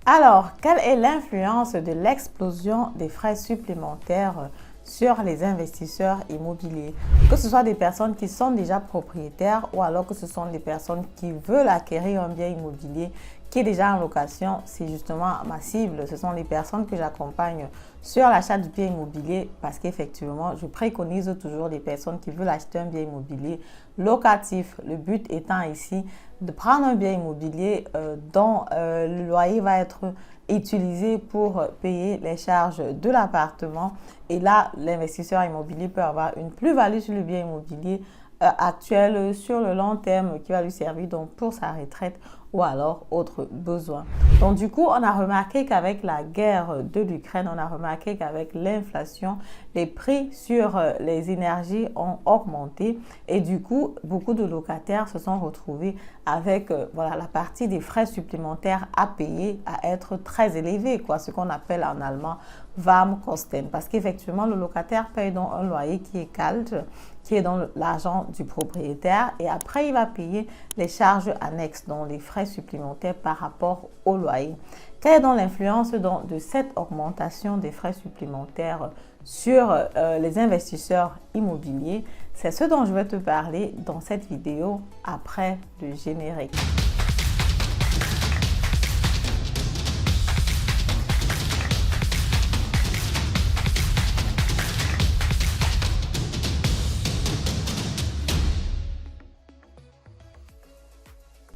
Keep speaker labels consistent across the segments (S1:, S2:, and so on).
S1: Alors, quelle est l'influence de l'explosion des frais supplémentaires sur les investisseurs immobiliers? Que ce soit des personnes qui sont déjà propriétaires ou alors que ce sont des personnes qui veulent acquérir un bien immobilier qui est déjà en location, c'est justement ma cible. Ce sont les personnes que j'accompagne sur l'achat du bien immobilier parce qu'effectivement, je préconise toujours les personnes qui veulent acheter un bien immobilier locatif. Le but étant ici de prendre un bien immobilier dont le loyer va être utilisé pour payer les charges de l'appartement. Et là, l'investisseur immobilier peut avoir une plus-value sur le bien immobilier actuel sur le long terme qui va lui servir donc pour sa retraite ou alors autre besoin. Donc du coup, on a remarqué qu'avec la guerre de l'Ukraine, on a remarqué qu'avec l'inflation, les prix sur les énergies ont augmenté et du coup, beaucoup de locataires se sont retrouvés avec voilà, la partie des frais supplémentaires à payer à être très élevée, quoi, ce qu'on appelle en allemand Warmkosten, parce qu'effectivement, le locataire paye donc un loyer qui est kalt, qui est dans l'argent du propriétaire et après, il va payer les charges annexes, donc les frais supplémentaires par rapport au loyer. Quelle est donc l'influence de cette augmentation des frais supplémentaires sur les investisseurs immobiliers? C'est ce dont je vais te parler dans cette vidéo après le générique.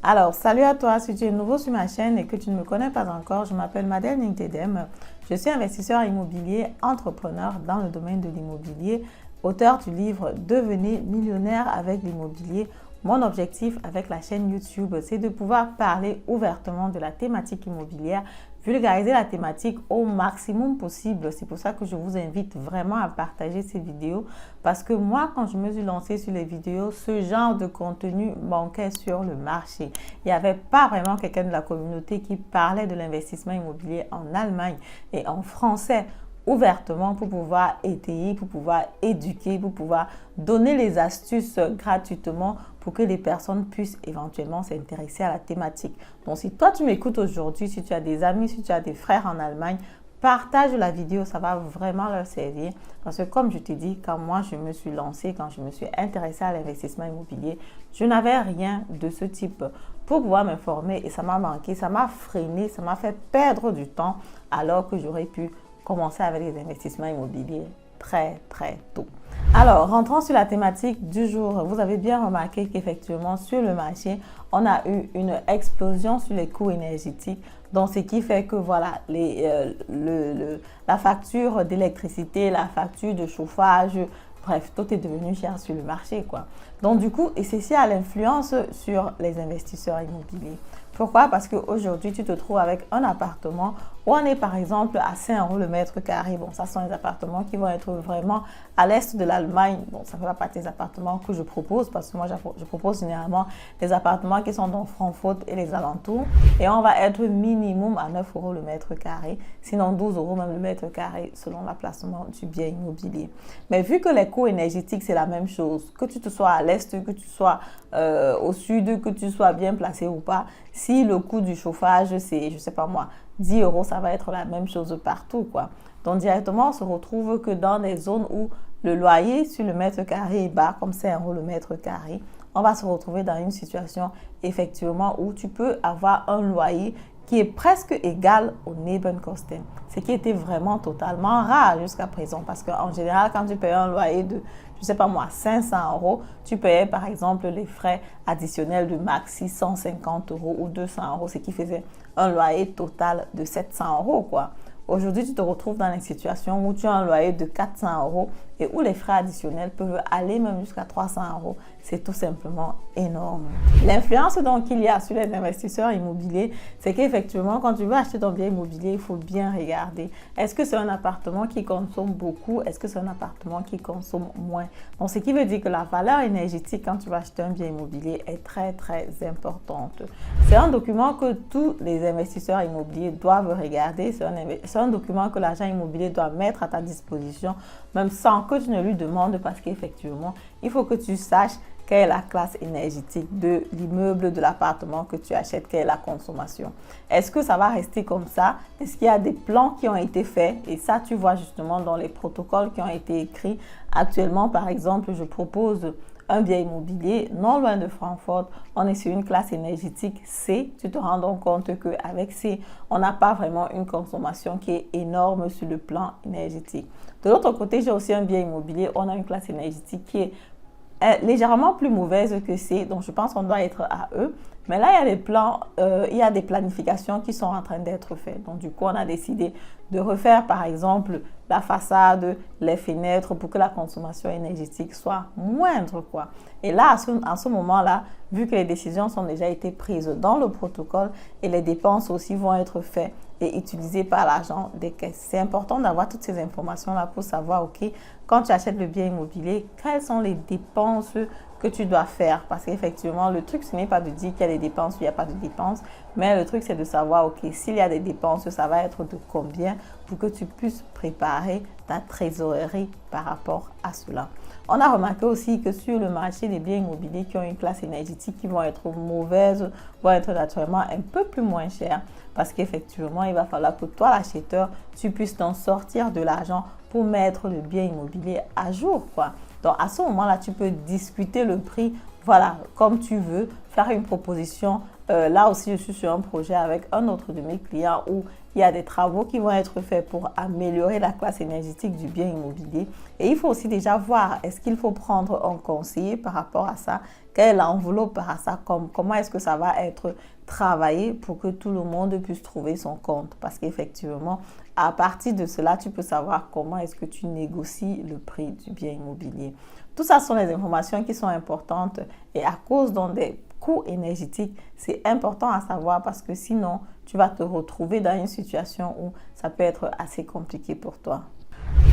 S1: Alors, salut à toi, si tu es nouveau sur ma chaîne et que tu ne me connais pas encore, je m'appelle Madel Ningtedem. Je suis investisseur immobilier, entrepreneur dans le domaine de l'immobilier, auteur du livre Devenez millionnaire avec l'immobilier. Mon objectif avec la chaîne YouTube, c'est de pouvoir parler ouvertement de la thématique immobilière, vulgariser la thématique au maximum possible. C'est pour ça que je vous invite vraiment à partager ces vidéos parce que moi, quand je me suis lancée sur les vidéos, ce genre de contenu manquait sur le marché. Il n'y avait pas vraiment quelqu'un de la communauté qui parlait de l'investissement immobilier en Allemagne et en français ouvertement pour pouvoir étayer, pour pouvoir éduquer, pour pouvoir donner les astuces gratuitement pour que les personnes puissent éventuellement s'intéresser à la thématique. Donc, si toi, tu m'écoutes aujourd'hui, si tu as des amis, si tu as des frères en Allemagne, partage la vidéo, ça va vraiment leur servir. Parce que comme je t'ai dit, quand moi, je me suis lancée, quand je me suis intéressée à l'investissement immobilier, je n'avais rien de ce type pour pouvoir m'informer et ça m'a manqué, ça m'a freiné, ça m'a fait perdre du temps alors que j'aurais pu commencer avec les investissements immobiliers très tôt. Alors, rentrons sur la thématique du jour. Vous avez bien remarqué qu'effectivement, sur le marché, on a eu une explosion sur les coûts énergétiques. Donc, ce qui fait que voilà, la facture d'électricité, la facture de chauffage, bref, tout est devenu cher sur le marché, quoi. Donc, du coup, et ceci a l'influence sur les investisseurs immobiliers. Pourquoi? Parce qu'aujourd'hui, tu te trouves avec un appartement où on est par exemple à 5 € le mètre carré. Bon, ça sont les appartements qui vont être vraiment à l'est de l'Allemagne. Bon, ça ne fait pas partie des appartements que je propose parce que moi, je propose généralement des appartements qui sont dans Francfort et les alentours. Et on va être minimum à 9 € le mètre carré, sinon 12 € même le mètre carré selon l'emplacement du bien immobilier. Mais vu que les coûts énergétiques, c'est la même chose, que tu te sois à l'est, que tu sois au sud, que tu sois bien placé ou pas, si le coût du chauffage, c'est, je sais pas moi, 10 €, ça va être la même chose partout, quoi. Donc, directement, on se retrouve que dans des zones où le loyer sur le mètre carré est bas, comme c'est 1 € le mètre carré, on va se retrouver dans une situation, effectivement, où tu peux avoir un loyer qui est presque égal au Nebenkosten, ce qui était vraiment totalement rare jusqu'à présent. Parce qu'en général, quand tu payes un loyer de, je ne sais pas moi, 500 €, tu payais par exemple les frais additionnels de maxi 150 € ou 200 €, ce qui faisait un loyer total de 700 € quoi. Aujourd'hui, tu te retrouves dans une situation où tu as un loyer de 400 € et où les frais additionnels peuvent aller même jusqu'à 300 €. C'est tout simplement énorme. L'influence donc qu'il y a sur les investisseurs immobiliers, c'est qu'effectivement, quand tu veux acheter ton bien immobilier, il faut bien regarder. Est-ce que c'est un appartement qui consomme beaucoup? Est-ce que c'est un appartement qui consomme moins? Donc, ce qui veut dire que la valeur énergétique quand tu vas acheter un bien immobilier est très importante. C'est un document que tous les investisseurs immobiliers doivent regarder. C'est un document que l'agent immobilier doit mettre à ta disposition, même sans que tu ne lui demandes, parce qu'effectivement, il faut que tu saches quelle est la classe énergétique de l'immeuble, de l'appartement que tu achètes, quelle est la consommation. Est-ce que ça va rester comme ça? Est-ce qu'il y a des plans qui ont été faits? Et ça, tu vois justement dans les protocoles qui ont été écrits. Actuellement, par exemple, je propose un bien immobilier non loin de Francfort. On est sur une classe énergétique C. Tu te rends donc compte qu'avec C, on n'a pas vraiment une consommation qui est énorme sur le plan énergétique. De l'autre côté, j'ai aussi un bien immobilier. On a une classe énergétique qui est légèrement plus mauvaise que C, donc je pense qu'on doit être à E. Mais là, il y a des plans, il y a des planifications qui sont en train d'être faites. Donc, du coup, on a décidé de refaire, par exemple, la façade, les fenêtres pour que la consommation énergétique soit moindre, quoi. Et là, à ce moment-là, vu que les décisions sont déjà été prises dans le protocole et les dépenses aussi vont être faites et utilisées par l'agent des caisses, c'est important d'avoir toutes ces informations-là pour savoir, OK, quand tu achètes le bien immobilier, quelles sont les dépenses que tu dois faire. Parce qu'effectivement, le truc, ce n'est pas de dire qu'il y a des dépenses ou il n'y a pas de dépenses, mais le truc, c'est de savoir, OK, s'il y a des dépenses, ça va être de combien pour que tu puisses préparer ta trésorerie par rapport à cela. On a remarqué aussi que sur le marché des biens immobiliers qui ont une classe énergétique qui vont être mauvaises, vont être naturellement un peu plus moins chères parce qu'effectivement, il va falloir que toi, l'acheteur, tu puisses t'en sortir de l'argent pour mettre le bien immobilier à jour, quoi. Donc, à ce moment-là, tu peux discuter le prix, voilà, comme tu veux, faire une proposition. Là aussi, je suis sur un projet avec un autre de mes clients où il y a des travaux qui vont être faits pour améliorer la classe énergétique du bien immobilier. Et il faut aussi déjà voir, est-ce qu'il faut prendre un conseiller par rapport à ça? Quelle est l'enveloppe par rapport à ça? Comment est-ce que ça va être travaillé pour que tout le monde puisse trouver son compte? Parce qu'effectivement, à partir de cela, tu peux savoir comment est-ce que tu négocies le prix du bien immobilier. Tout ça sont les informations qui sont importantes et à cause des coûts énergétiques, c'est important à savoir parce que sinon, tu vas te retrouver dans une situation où ça peut être assez compliqué pour toi.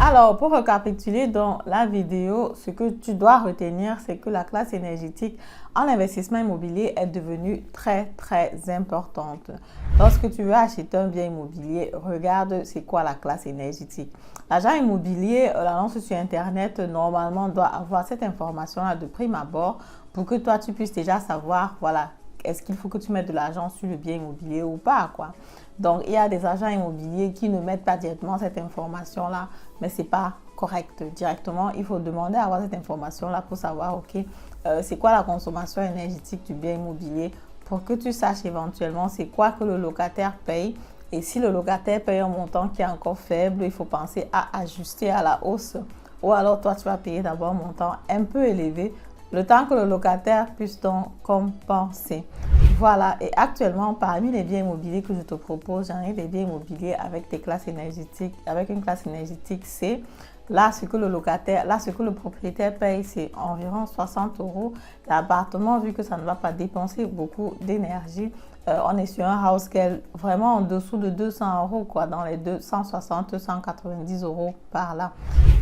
S1: Alors, pour récapituler dans la vidéo, ce que tu dois retenir, c'est que la classe énergétique en investissement immobilier est devenue très, très importante. Lorsque tu veux acheter un bien immobilier, regarde c'est quoi la classe énergétique. L'agent immobilier, l'annonce sur Internet, normalement, doit avoir cette information-là de prime abord pour que toi, tu puisses déjà savoir, voilà, est-ce qu'il faut que tu mettes de l'argent sur le bien immobilier ou pas, quoi. Donc, il y a des agents immobiliers qui ne mettent pas directement cette information-là, mais ce n'est pas correct directement. Il faut demander à avoir cette information-là pour savoir, OK, c'est quoi la consommation énergétique du bien immobilier pour que tu saches éventuellement c'est quoi que le locataire paye. Et si le locataire paye un montant qui est encore faible, il faut penser à ajuster à la hausse. Ou alors, toi, tu vas payer d'abord un montant un peu élevé, le temps que le locataire puisse donc compenser. Voilà, et actuellement, parmi les biens immobiliers que je te propose, j'en ai des biens immobiliers avec des classes énergétiques, avec une classe énergétique C. Là, ce que le propriétaire paye, c'est environ 60 euros. L'appartement, vu que ça ne va pas dépenser beaucoup d'énergie, on est sur un house scale vraiment en dessous de 200 euros, quoi, dans les 260, 190 euros par là.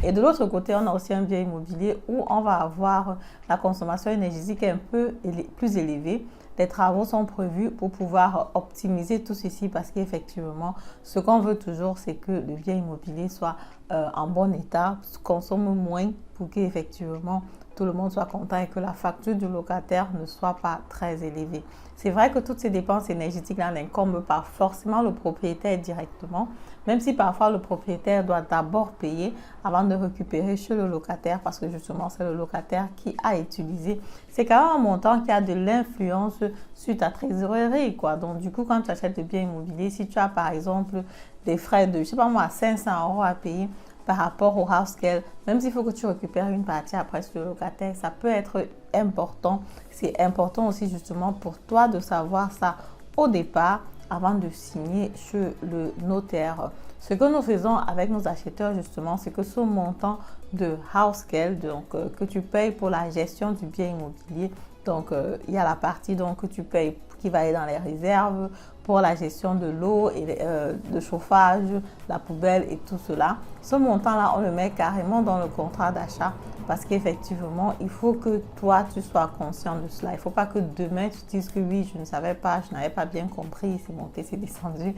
S1: Et de l'autre côté, on a aussi un bien immobilier où on va avoir la consommation énergétique un peu plus élevée. Les travaux sont prévus pour pouvoir optimiser tout ceci parce qu'effectivement, ce qu'on veut toujours, c'est que le bien immobilier soit en bon état, consomme moins pour qu'effectivement tout le monde soit content et que la facture du locataire ne soit pas très élevée. C'est vrai que toutes ces dépenses énergétiques-là n'incombent pas forcément le propriétaire directement, même si parfois le propriétaire doit d'abord payer avant de récupérer chez le locataire parce que justement c'est le locataire qui a utilisé. C'est quand même un montant qui a de l'influence sur ta trésorerie, quoi. Donc du coup, quand tu achètes des biens immobiliers, si tu as par exemple des frais de, je sais pas moi, 500 euros à payer par rapport au house scale, même s'il faut que tu récupères une partie après sur le locataire, ça peut être important. C'est important aussi justement pour toi de savoir ça au départ avant de signer chez le notaire. Ce que nous faisons avec nos acheteurs justement, c'est que ce montant de house scale, donc que tu payes pour la gestion du bien immobilier, donc il y a la partie donc que tu payes qui va aller dans les réserves pour la gestion de l'eau et de chauffage, la poubelle et tout cela. Ce montant-là, on le met carrément dans le contrat d'achat parce qu'effectivement, il faut que toi, tu sois conscient de cela. Il ne faut pas que demain, tu dises que oui, je ne savais pas, je n'avais pas bien compris, c'est monté, c'est descendu.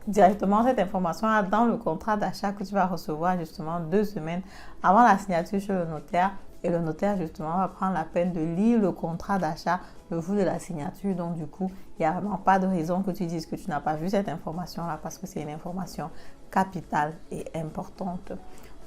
S1: Directement cette information-là dans le contrat d'achat que tu vas recevoir justement 2 semaines avant la signature chez le notaire. et le notaire justement va prendre la peine de lire le contrat d'achat le jour de la signature. Donc du coup, il n'y a vraiment pas de raison que tu dises que tu n'as pas vu cette information-là parce que c'est une information capitale et importante.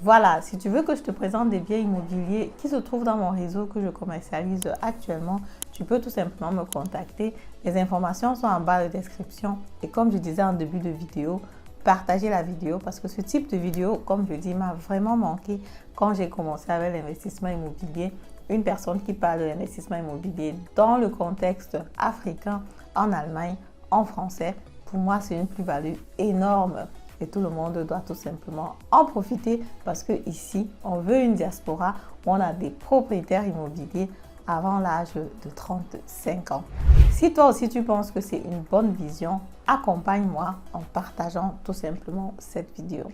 S1: Voilà, si tu veux que je te présente des biens immobiliers qui se trouvent dans mon réseau que je commercialise actuellement, tu peux tout simplement me contacter. Les informations sont en bas de description et comme je disais en début de vidéo, partagez la vidéo parce que ce type de vidéo, comme je dis, m'a vraiment manqué quand j'ai commencé avec l'investissement immobilier. Une personne qui parle de l'investissement immobilier dans le contexte africain, en Allemagne, en français, pour moi, c'est une plus-value énorme. Et tout le monde doit tout simplement en profiter parce que ici, on veut une diaspora où on a des propriétaires immobiliers avant l'âge de 35 ans. Si toi aussi tu penses que c'est une bonne vision, accompagne-moi en partageant tout simplement cette vidéo.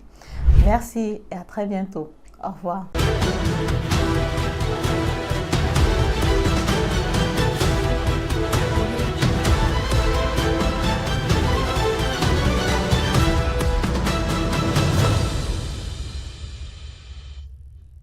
S1: Merci et à très bientôt. Au revoir.